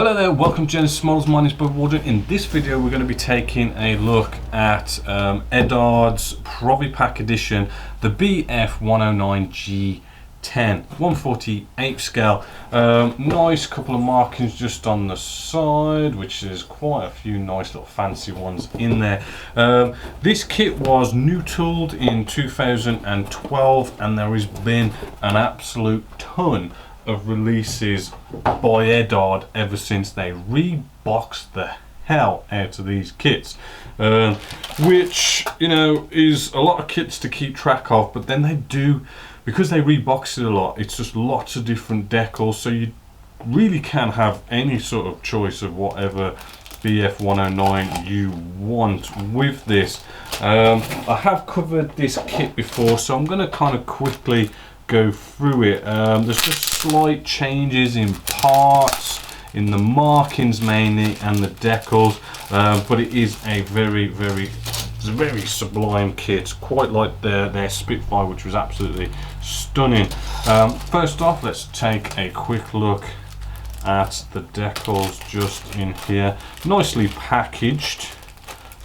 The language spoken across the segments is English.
Hello there, welcome to Genesis Models. My name is Edward. In this video we're going to be taking a look at Eduard's Provipack edition, the BF109G10 148 scale. Nice couple of markings just on the side, which is quite a few nice little fancy ones in there. This kit was new tooled in 2012 and there has been an absolute ton of releases by Eduard ever since. They reboxed the hell out of these kits, which, you know, is a lot of kits to keep track of, but then they do, because they rebox it a lot, it's just lots of different decals, so you really can have any sort of choice of whatever BF109 you want with this. I have covered this kit before, so I'm going to kind of quickly go through it. There's just slight changes in parts, in the markings mainly, and the decals, but it is a very sublime kit, quite like their Spitfire, which was absolutely stunning. First off, let's take a quick look at the decals just in here, nicely packaged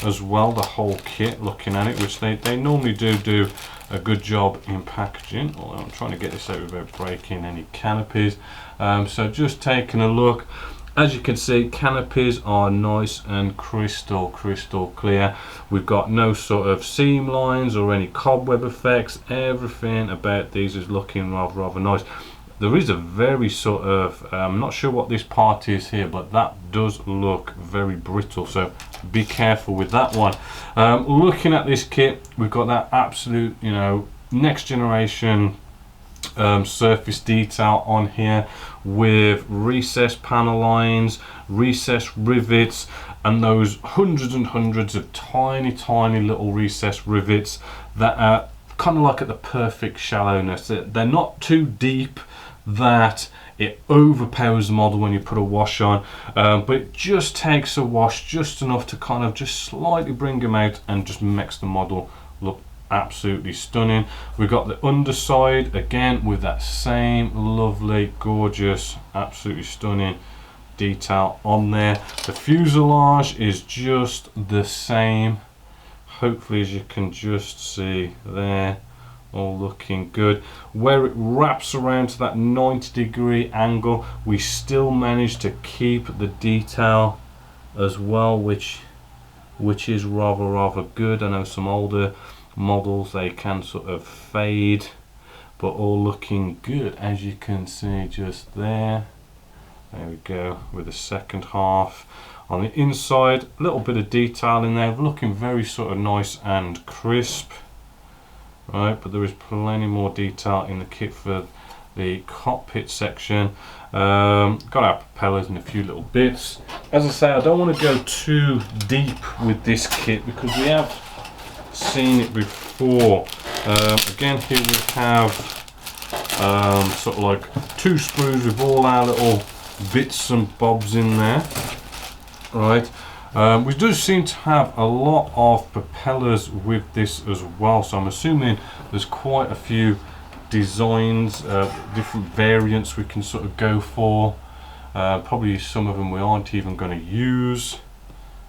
as well, the whole kit, looking at it, which they normally do a good job in packaging, although I'm trying to get this out without breaking any canopies. So just taking a look, as you can see, canopies are nice and crystal clear. We've got no sort of seam lines or any cobweb effects. Everything about these is looking rather nice. There is a very sort of, I'm not sure what this part is here, but that does look very brittle, so be careful with that one. Looking at this kit, we've got that absolute, you know, next generation surface detail on here, with recessed panel lines, recessed rivets, and those hundreds and hundreds of tiny little recessed rivets that are kind of like at the perfect shallowness. They're not too deep that it overpowers the model when you put a wash on, but it just takes a wash just enough to kind of just slightly bring them out and just makes the model look absolutely stunning. We've got the underside again with that same lovely, gorgeous, absolutely stunning detail on there. The fuselage is just the same, hopefully, as you can just see there, all looking good. Where it wraps around to that 90-degree angle, we still manage to keep the detail as well, which is rather good. I know some older models, they can sort of fade, but all looking good, as you can see just there. There we go, with the second half. On the inside, a little bit of detail in there, looking very sort of nice and crisp. Right, but there is plenty more detail in the kit for the cockpit section. Got our propellers and a few little bits. As I say, I don't want to go too deep with this kit because we have seen it before. Again, here we have sort of like two screws with all our little bits and bobs in there. Right. We do seem to have a lot of propellers with this as well, so I'm assuming there's quite a few designs, different variants we can sort of go for. Probably some of them we aren't even going to use,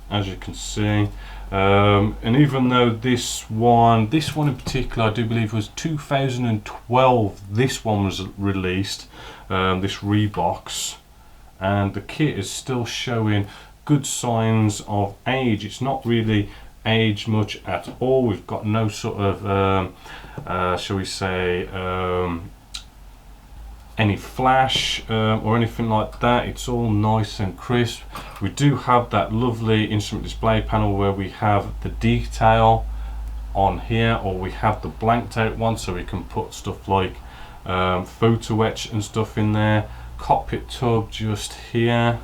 as you can see. And even though this one in particular, I do believe was 2012, this one was released, this rebox, and the kit is still showing good signs of age. It's not really aged much at all. We've got no sort of shall we say any flash or anything like that. It's all nice and crisp. We do have that lovely instrument display panel where we have the detail on here, or we have the blanked out one, so we can put stuff like Photo-etch and stuff in there. Cockpit tub just here.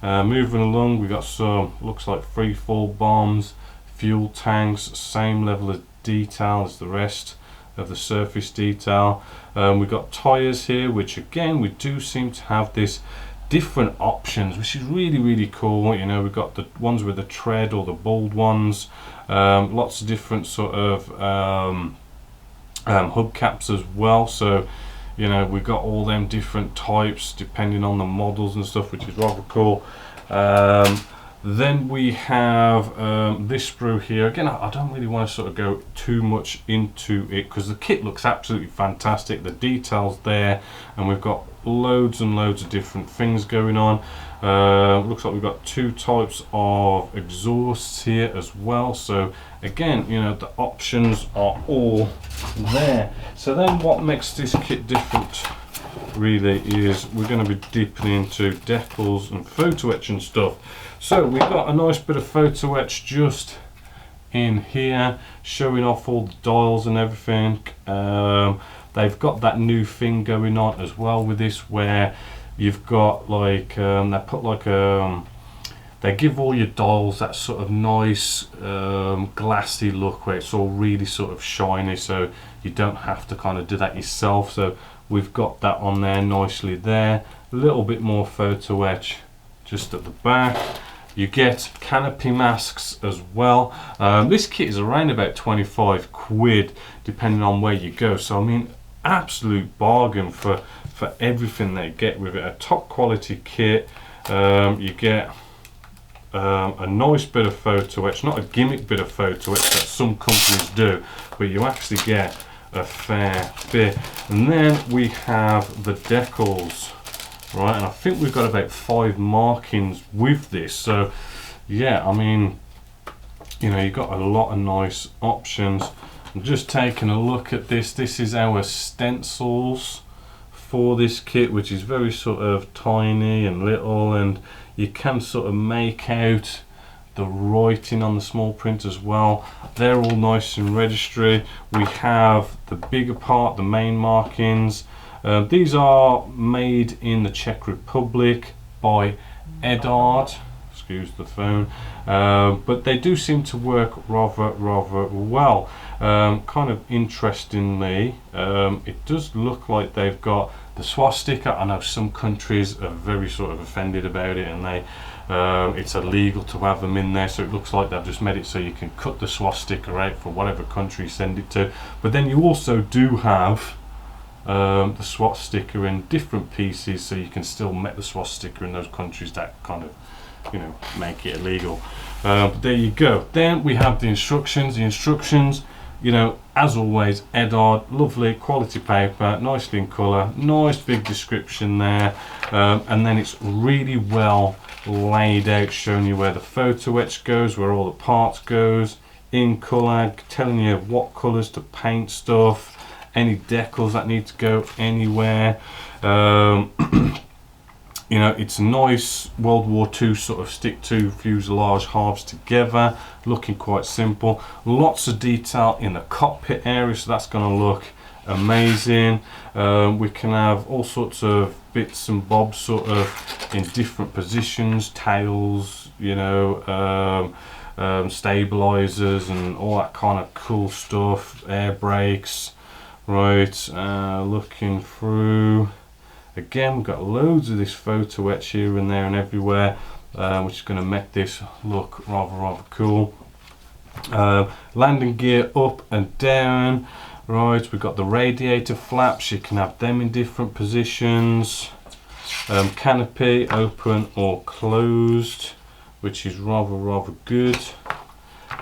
Moving along, we got some, looks like free fall bombs, fuel tanks, same level of detail as the rest of the surface detail. We've got tyres here, which again, we do seem to have this different options, which is really cool. You know, we've got the ones with the tread or the bald ones, lots of different sort of hubcaps as well. So You know, we've got all them different types depending on the models and stuff, which is rather cool. Then we have this sprue here. Again, I don't really want to sort of go too much into it because the kit looks absolutely fantastic. The details there, and we've got loads and loads of different things going on. Looks like we've got two types of exhausts here as well. So again, you know, the options are all there. So then what makes this kit different really is we're going to be dipping into decals and photo etch and stuff. So we've got a nice bit of photo etch just in here, showing off all the dials and everything. They've got that new thing going on as well with this, where you've got like they put like they give all your dials that sort of nice glassy look where it's all really sort of shiny, so you don't have to kind of do that yourself. So we've got that on there nicely there. A little bit more photo etch just at the back. You get canopy masks as well. This kit is around about 25 quid depending on where you go, so I mean, absolute bargain for everything they get with it. A top quality kit. You get a nice bit of photo etch, not a gimmick bit of photo etch that some companies do, but you actually get a fair bit. And then we have the decals, right, and I think we've got about 5 markings with this. So yeah, I mean, you know, you've got a lot of nice options. I'm just taking a look at this. This is our stencils for this kit, which is very sort of tiny and little, and you can sort of make out the writing on the small print as well. They're all nice and registry. We have the bigger part, the main markings. These are made in the Czech Republic by Eduard. Excuse the phone, but they do seem to work rather well. Kind of interestingly, it does look like they've got the swastika. I know some countries are very sort of offended about it, and they it's illegal to have them in there, so it looks like they've just made it so you can cut the swastika out for whatever country you send it to. But then you also do have the swastika in different pieces, so you can still make the swastika in those countries that kind of, you know, make it illegal. But there you go. Then we have the instructions. The instructions, you know, as always, Eduard, lovely quality paper, nicely in colour, nice big description there, and then it's really well laid out, showing you where the photo etch goes, where all the parts goes, in colour, telling you what colours to paint stuff, any decals that need to go anywhere. You know, it's nice World War II sort of stick to fuselage halves together, looking quite simple. Lots of detail in the cockpit area, so that's going to look amazing. We can have all sorts of bits and bobs sort of in different positions, tails, you know, stabilizers and all that kind of cool stuff, air brakes. Right, looking through. Again, we've got loads of this photo etch here and there and everywhere, which is going to make this look rather cool. Landing gear up and down. Right, we've got the radiator flaps. You can have them in different positions. Canopy open or closed, which is rather good.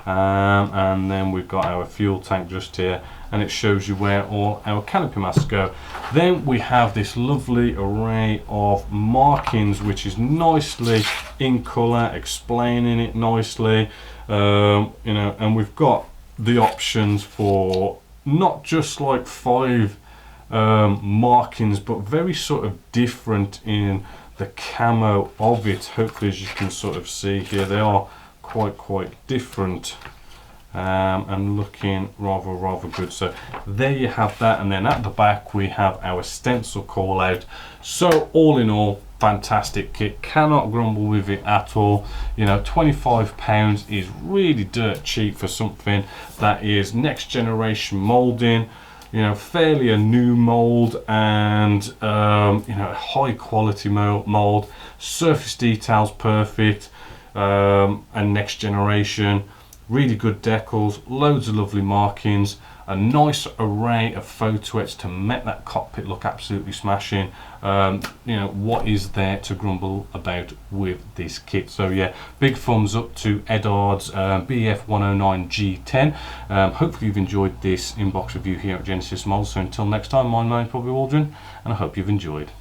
And then we've got our fuel tank just here, and it shows you where all our canopy masks go. Then we have this lovely array of markings, which is nicely in colour, explaining it nicely. You know, and we've got the options for not just like 5 markings, but very sort of different in the camo of it. Hopefully, as you can sort of see here, they are quite different, and looking rather good. So there you have that, and then at the back we have our stencil call out. So all in all, fantastic kit, cannot grumble with it at all. You know, £25 is really dirt cheap for something that is next generation molding, you know, fairly a new mold, and you know, high quality mold, surface details perfect, and next generation, really good decals, loads of lovely markings. a nice array of photo-etch to make that cockpit look absolutely smashing. You know, what is there to grumble about with this kit? So yeah, big thumbs up to Eduard's BF 109G-10. Hopefully you've enjoyed this inbox review here at Genesis Molds. So until next time, my name's Bobby Waldron, and I hope you've enjoyed.